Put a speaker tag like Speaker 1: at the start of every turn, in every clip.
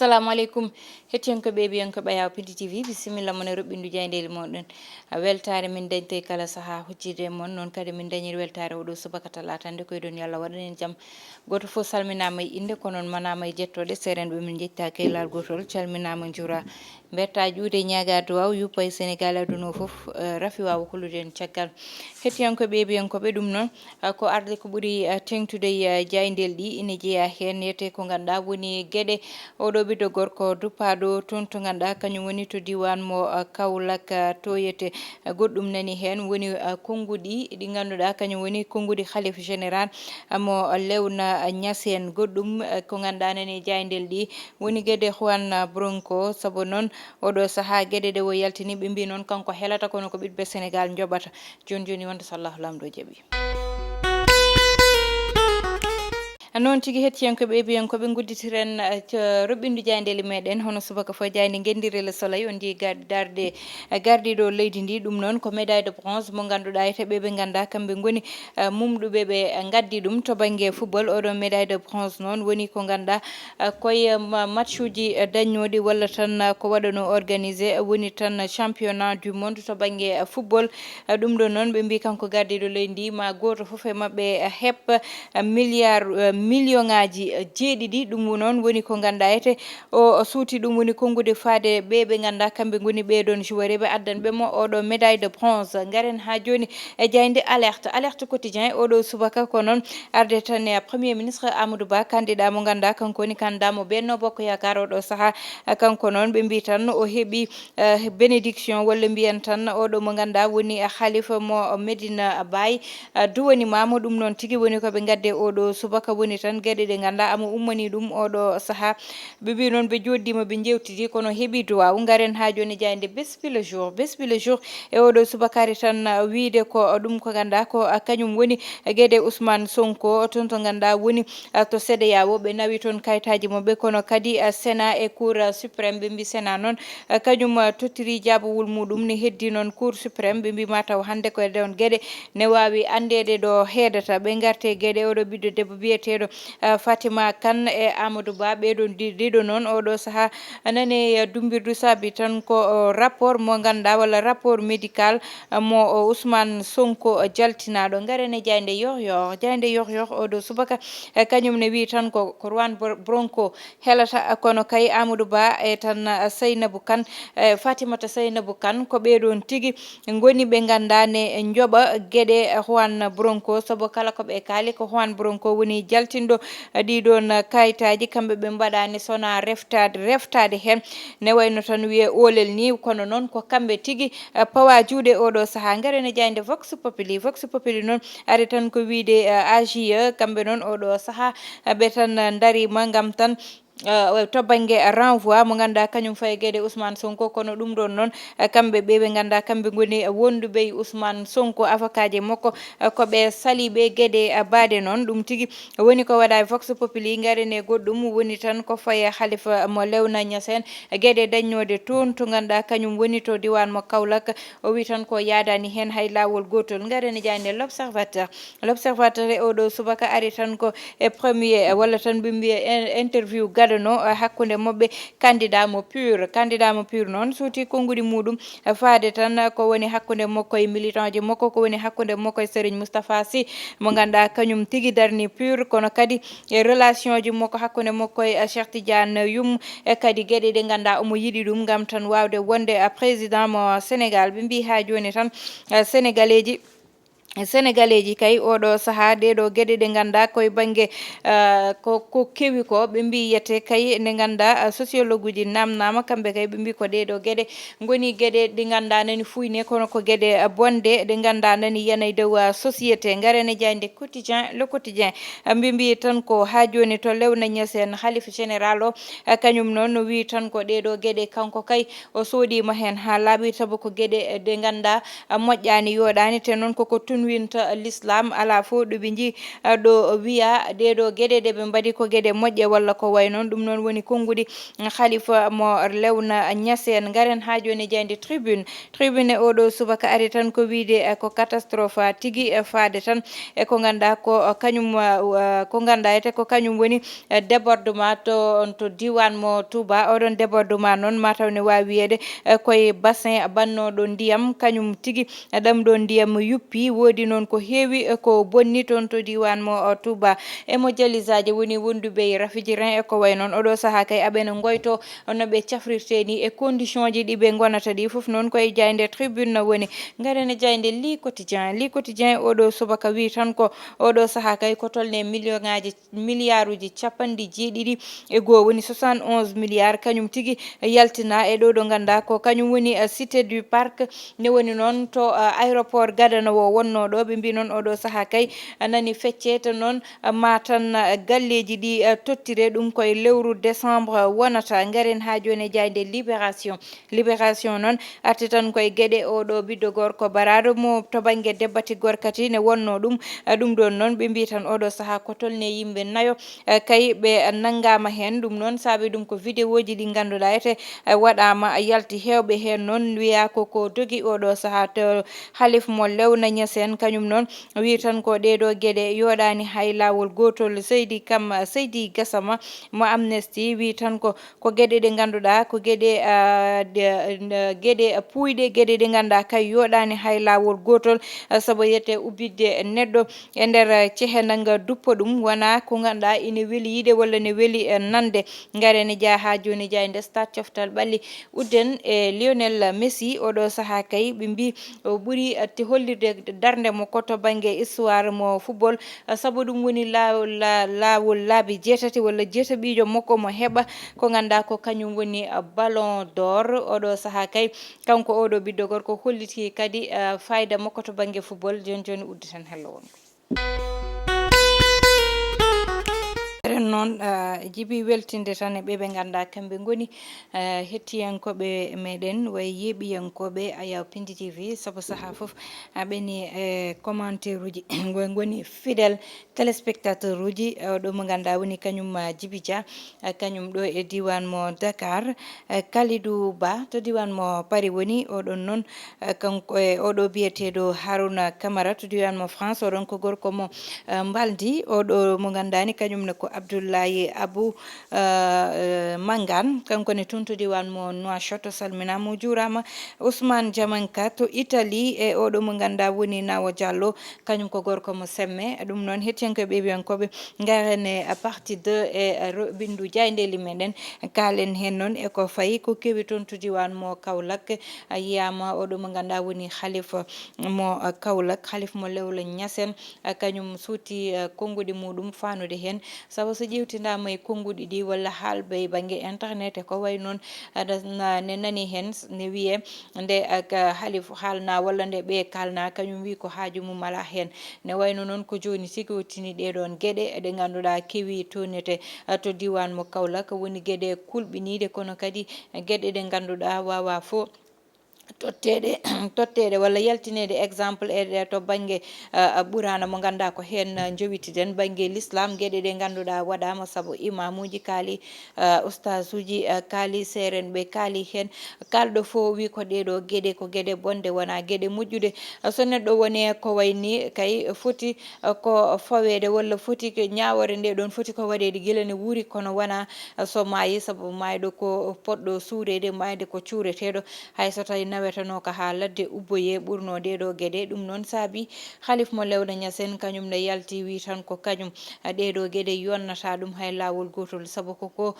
Speaker 1: assalamu aleykum hettiyankoɓe ɓiyankoɓe yaw Piindi TV bisimilla moon e roɓɓindu jaydeli moɗon weltare min dañte kala saaha huccide moon noon kadi min dañiri weltare oɗo subaka talata nde koyɗon yo Allah waɗanen jaam goto foof salminama e inde ko noon manama e jettoɗe serenɓe min jetta keylal gotol calminama juura berta juude ñaga duwaw yuppa e Sénégal aduna foof rafi wawa hollude en caggal hettiyankoɓe ɓiyankoɓe ɗum noon ko arde ko ɓuuri tengtude jaydel ɗi ine jeeya hen yete ko ganduɗa woni gueɗe oɗo ɓiɗɗo gorko duppaɗo toon to ganduɗa kañum woni to diwan mo Kaolack to yete goɗɗum nani hen woni konngudi ɗi ganduɗa kañum woni konngudi khalife général mo Lewna Niassène goɗɗum ko ganduɗa nani jaydel ɗi woni gueɗe Juan Branco saabu noon oɗo saaha gueɗe ɗe o yaltini ɓe mbi noon kanko helata kono ko ɓiɗɓe Sénégal joɓata joni joni wonta so Allahu lamɗo jaaɓi noon tigui hettiyankoɓe ɓiyankoɓe gudditiren roɓɓindu jaydeli meɗen hono subaka fo jayde guendire le soleil on jii darde gardiɗo leydi ndi ɗum noon ko médaille de bronze mo ganduɗa eteɓe ɓe ganduɗa kamɓe goni mumɗuɓe ɓe gaddi ɗum to banggue football oɗo médaille de bronze noon woni ko ganduɗa koye match uji dañnoɗi walla tan ko waɗano organisé woni tan championnat du monde to banggue football ɗum ɗo noon ɓe mbi kanko gardiɗo leydi ndi ma goto foof e mabɓe heɓ million ngaji jeeɗiɗi ɗum noon woni ko ganduɗa ete o suuti ɗum woni konngude faade ɓe ganduɗa kamɓe goni ɓeɗon joueur ɓe addanɓe mo oɗo médaille de bronze garen ha joni e jayde alerte quotidien oɗo subaka ko noon arde tan e premier ministre Amadou Ba candidat mo ganduɗa kanko woni candidat mo Benno Bokk Yakar oɗo saaha kanko noon ɓe mbi tan o heeɓi bénédiction walla mbiyen tan oɗo mo ganduɗa woni khalifa mo Medina Baye duwanimamo ɗum noon tigui woni koɓe gadde oɗo subaka woni tan gueɗe ɗe ganduɗa amo ummani ɗum oɗo saaha ɓe mbi noon ɓe joddima ɓe jewtidi kono heeɓi duwaw garen ha joni jayde bespi le jour e oɗo subakari tan wiide ko ɗum ko ganduɗa ko kañum woni gueɗe Ousmane Sonko toon to ganduɗa woni to CEDEAO ɓe nawi toon kayitaji mabɓe kono kadi Sénat e cour suprême ɓe mbi Sénat noon kañum tottiri jabowol muɗum ne heddi noon cour suprême ɓe mbi mataw hande ko ɗon gueɗe ne wawi andede ɗo heedata ɓe garte gueɗe oɗo ɓiɗɗo debbo biyeteɗo Fatima Kane e Amadou Ba ɓeɗon ɗiɗo noon oɗo saaha nane dumbirdu saabi tan ko rapport mo ganduɗa walla rapport médical mo Ousmane Sonko jaltinaɗo garene jayde yoh oɗo subaka kañum ne wi tan ko Juan Branco helata kono kay Amadou Ba e tan Seynabou Kane Fatimata Seynabou Kane ko ɓeɗon tigui goni ɓe ganduɗa ne jooɓa gueɗe Juan Branco saabu kala koɓe kaali ko Juan Branco woni jaltinɗo ɗiɗon kayitaji kamɓe ɓe mbaɗani sona reftade hen ne wayno tan wiye olel ni kono noon ko kamɓe tigui pawa juuɗe oɗo saaha garene jayde vox populi noon ari tan ko wiide AJE kamɓe noon oɗo saaha ɓe tan darima gam tan to banggue renvoi mo ganduɗa kañum faye gueɗe Ousmane Sonko kono ɗum ɗon noon kamɓe ɓe ganduɗa kamɓe goni wonduɓe Ousmane Sonko avocat ji makko koɓe saliɓe gueɗe baade noon ɗum tigui woni ko waɗa vox populi garene goɗɗum woni tan ko faye khalifa mo Lewna Niassène gueɗe dañnode toon to ganduɗa kañum woni to diwan mo Kaolack o wi tan ko yaadani hen hay lawol gotol garene jayde l'observateur e oɗo subaka ari tan ko e premier walla tan ɓe mbiya interview gadano hakkude mabɓe candidat mo pur noon suuti konngudi muɗum faade tan ko woni hakkude makko e militant ji makko ko woni hakkude makko e Serigne Moustapha Sy mo ganduɗa kañum tigui darni pur kono kadi e relation ji makko hakkude makko e Cheikh Tidiane Youm e kadi gueɗe ɗe ganduɗa omo yiiɗi ɗum gam tan wawde wonde président mo Sénégal ɓe mbi ha joni tan sénégalais ji kay oɗo saaha ɗeɗo gueɗe ɗe ganduɗa koye banggue ko kewi ko ɓe mbi yete kay nde ganduɗa sociologue uji namnama kamɓe kay ɓe mbi ko ɗeɗo gueɗe goni gueɗe ɗe ganduɗa nani fuyne kono ko gueɗe bonde ɗe ganduɗa nani yana e dow société garene jayde le quotidien ɓe mbi tan ko ha joni to Lewna Niassène khalife général o kañum noon wi tan ko ɗeɗo gueɗe kanko kay o soodima hen ha laaɓi saabu ko gueɗe ɗe ganduɗa moƴƴani yoɗani te noon koko ɗum winta l'islam ala fo ɗo ɓe jii ɗo wiya ɗeɗo gueɗe ɗe ɓe mbaɗi ko gueɗe moƴƴe walla ko way noon ɗum noon woni konngudi khalifa mo lewna Niassène. Garen ha joni jeyde tribune oɗo subaka ari tan ko wiide ko catastrophe tigui faade tan e ko ganduɗa ko kañum ko ganduɗa ete ko kañum woni débordement to diwan mo Touba. Oɗon débordement noon mataw ne wawi wiyede koye bassin bannoɗo ndiyam kañum tigui ɗam ɗo ndiyam yuppi. Woodi noon ko heewi ko bonni toon to diwan mo Touba e mo jalisaji woni wonduɓe Rafidjirin e ko way noon. Oɗo saaha kay aɓene goyto no ɓe cafrirte ni e condition ji ɗiɓe gonata ɗi foof noon koye jayde tribune woni. Garene jayde li quotidien oɗo subaka wi tan ko oɗo saaha kay ko tolne milliard uji capanɗe jeeɗiɗi e goho woni 71 milliards kañum tigui yaltina e ɗo ɗo ganduɗa ko kañum woni cité du parc ne woni noon to aéroport Gadana o wonno ɗo. Ɓe mbi noon oɗo saaha kay nani feccete noon ma tan galleji ɗi tottire ɗum koye lewru décembre wonata. Garen ha joni jayde libération noon arti tan koye gueɗe oɗo ɓiɗɗo gorko baraɗo mo to banggue debbati gorkati ne wonno ɗum ɗon noon ɓe mbi tan oɗo saaha ko tolne yimɓe nayo kay ɓe nanggama hen. Ɗum noon saabi ɗum ko vidéo ji ɗi ganduɗa ete waɗama yalti hewɓe hen noon wiya koko dogui oɗo saaha to halif mo lewna Niassène kañum noon wi tan ko ɗeɗo gueɗe yoɗani hay lawol gotol. Seydi Gassama mo Amnesty wi tan ko gueɗe ɗe ganduɗa ko gueɗe puyɗe gueɗe ɗe ganduɗa kay yoɗani hay lawol gotol saabu yette ubbidde neɗɗo e nder cehenanga duppa ɗum wona ko ganduɗa ina weeli yiide walla ne weeli nande. Garene jaa ha joni jayde stade coftal ɓalli udden e Lionel Messi. Oɗo saaha kay ɓe mbi o ɓuuri hollirde darde mo koto banggue histoire mo football saabu ɗum woni lawol laabi jeetati walla jeetaɓijo makko mo heɓa ko ganduɗa ko kañum woni ballon d'or. Oɗo saaha kay kanko oɗo ɓiɗɗo gorko holliti kadi fayida makko to banggue football. Joni udditen hello wonko noon jiibi weltinde tan e ɓeɓe ganduɗa kamɓe goni hettiyankoɓe meɗen way yeeɓiyankoɓe Aya Piindi TV saabu saaha foof aɓeni e commentaire uji goni fidèle téléspectateur uji oɗo mo ganduɗa woni kañum Djiby Dia kañum ɗo e diwan mo Dakar. Kalidou Ba to diwan mo Paris woni. Oɗon noon kanko e oɗo biyeteɗo Harouna Camara to diwan mo France. Oɗon ko gorko mo Mbaldi. Oɗo mo ganduɗa ni kañumne ko Abdoulaye Abou Mangane kankone toon to diwan mo Nouakchott. Salminama o juurama. Ousmane Diamanka to Italie e oɗo mo ganduɗa woni Nawo Diallo kañum ko gorko mo Semme. Ɗum noon hettiyankoɓe ɓeɓiyankoɓe garene partie 2 e bindu jaydeli meɗen kalen hen noon eko fayi ko kewi toon to diwan mo Kaolack. Yiyama oɗo mo ganduɗa woni khalifa mo Kaolack khalifa mo lewla Niassène kañum suuti konngudi muɗum fanude hen saabu so ƴewtidama e konngudi ɗi walla haalɓe banggue internet e ko way noon ne nani hen ne wiye nde haalif haalna walla nde ɓe kalna kañum wi ko haaju mum ala hen. Ne wayno noon ko joni tigui o tini ɗeɗon gueɗe ɗe ganduɗa kewi tonete to diwan mo Kaolack woni gueɗe kulɓiniɗe kono kadi gueɗe ɗe ganduɗa wawa fo tottede walla yaltinede exemple e to banggue ɓurana mo ganduɗa ko hen jowitiden banggue l'islam gueɗe ɗe ganduɗa waɗama saabu imamuji kaali oustage uji kaali serenɓe kaali hen kalɗo fo wi ko ɗeɗo gueɗe ko gueɗe bonde wona gueɗe moƴƴude. So neɗɗo woni ko wayni kay foti ko fawede walla foti ko ñawore nde ɗon foti ko waɗede guila ne wuuri kono wona so maayi saabu mayɗo ko poɗɗo suurede mayde ko cuureteɗo hay so tawi nawetano ko ha ladde ubboye ɓurno ɗeɗo gueɗe. Ɗum noon saabi halif mo lewna Niassène kañum ne yalti wi tan ko kañum ɗeɗo gueɗe yonnata ɗum hay lawol gotol saabu koko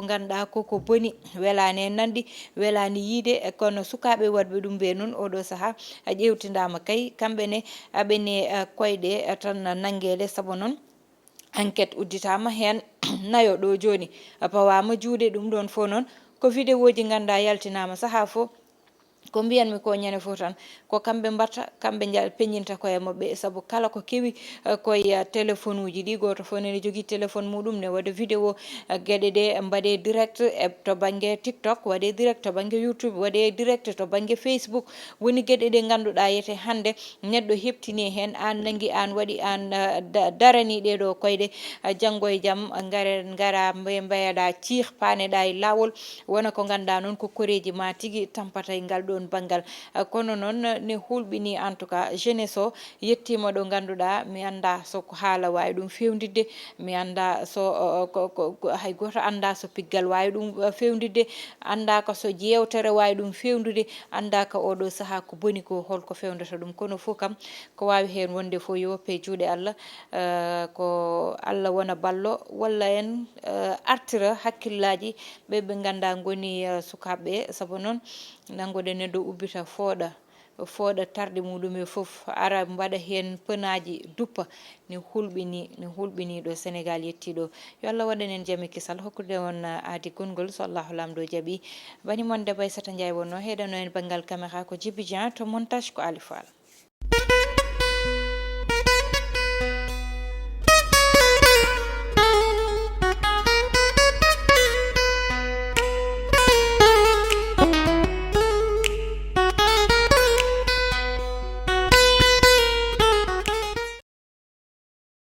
Speaker 1: ganduɗa koko boni welani nanɗi welani yiide kono sukaɓe wadɓe ɗum ɓe noon oɗo saaha ƴewtidama kay kamɓene aɓene koyɗe tan nanguede saabu noon enquête udditama hen nayo ɗo joni pawama juuɗe. Ɗum ɗon fo noon ko vidéo ji ganduɗa yaltinama saaha fo ko mbiyanmi ko ñande fof tan ko kamɓe mbatta kamɓe peññinta koye mabɓe saabu kala ko kewi koye téléphone uji ɗi goto fof nene jogui téléphone muɗum ne waɗa vidéo gueɗe ɗe mbaɗe direct to banggue tiktok waɗe direct to banggue youtube waɗe direct to banggue facebook woni gueɗe ɗe ganduɗa yete hande neɗɗo heptini hen an nangui an waɗi an darani ɗeɗo koyɗe janggo e jaam gara mbayeɗa ciih paneɗa e lawol wona ko ganduɗa noon ko koreji ma tigui tampata e ngal ɗon banggal kono noon ne hulɓini en tout cas jeunesse o yettima ɗo ganduɗa mi anda soko haala wawi ɗum fewdidde mi anda so hay goto anda so piggal wawi ɗum fewdidde andaka so jewtere wawi ɗum fewdude andaka oɗo saaha ko boni ko holko fewdata ɗum kono fof kam ko wawi hen wonde fo yo woppe juuɗe Allah ko Allah wona ballo walla en artira hakkillaji ɓe ganda goni sukaɓeɓe saabu noon nangude neɗɗo ubbita fooɗa tarde muɗum e foof ara mbaɗa hen penaji duppa ne hulɓini ɗo Sénégal yetti ɗo yo Allah waɗan en jaami kisal hokkude on aadi gongol so Allahu lamɗo jaaɓi bani moon Debbo Aissata Ndiaye wonno heɗano en banggal caméra ko Djiby Dieng to montage ko Ali Fall